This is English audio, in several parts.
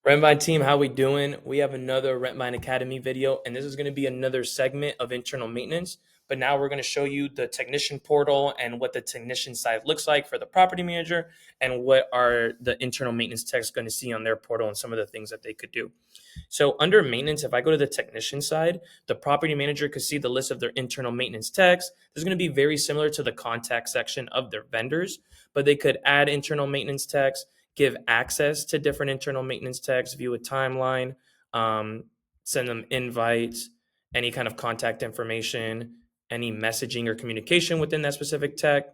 Rentvine team, how we doing? We have another Rentvine Academy video, and this is going to be another segment of internal maintenance. But now we're going to show you the technician portal and what the technician side looks like for the property manager, and what are the internal maintenance techs going to see on their portal and some of the things that they could do. So under maintenance, if I go to the technician side, the property manager could see the list of their internal maintenance techs. This is going to be very similar to the contact section of their vendors, but they could add internal maintenance techs, give access to different internal maintenance techs, view a timeline, um, send them invites, any kind of contact information, any messaging or communication within that specific tech,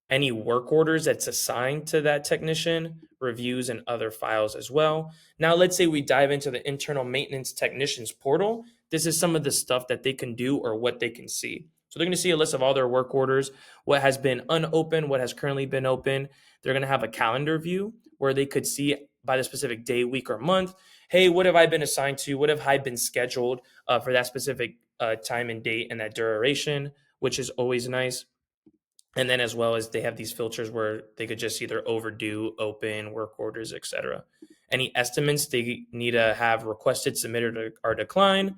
any work orders that's assigned to that technician, reviews, and other files as well. Now, let's say we dive into the internal maintenance technicians portal. This is some of the stuff that they can do or what they can see. So they're going to see a list of all their work orders, what has been unopened, what has currently been open. They're going to have a calendar view where they could see by the specific day, week, or month. Hey, what have I been assigned to? What have I been scheduled for that specific time and date and that duration, which is always nice. And then as well as they have these filters where they could just either overdue, open, work orders, etc. Any estimates they need to have requested, submitted, or declined,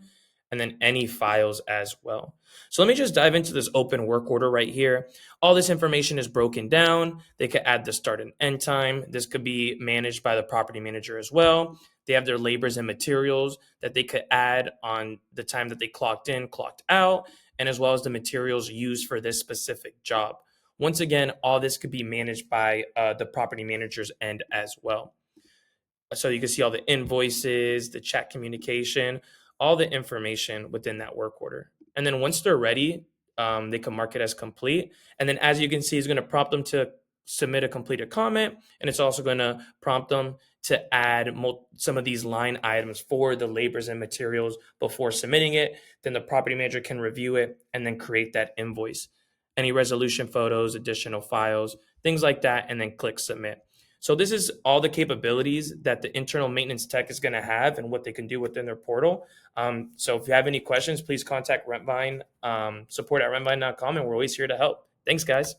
and then any files as well. So let me just dive into this open work order right here. All this information is broken down. They could add the start and end time. This could be managed by the property manager as well. They have their labors and materials that they could add on the time that they clocked in, clocked out, and as well as the materials used for this specific job. Once again, all this could be managed by the property manager's end as well. So you can see all the invoices, the chat communication, all the information within that work order. And then once they're ready, they can mark it as complete. And then as you can see, it's going to prompt them to submit a completed comment. And it's also going to prompt them to add some of these line items for the labors and materials before submitting it. Then the property manager can review it and then create that invoice. Any resolution photos, additional files, things like that, and then click submit. So this is all the capabilities that the internal maintenance tech is going to have and what they can do within their portal. So if you have any questions, please contact Rentvine, support at rentvine.com, and we're always here to help. Thanks, guys.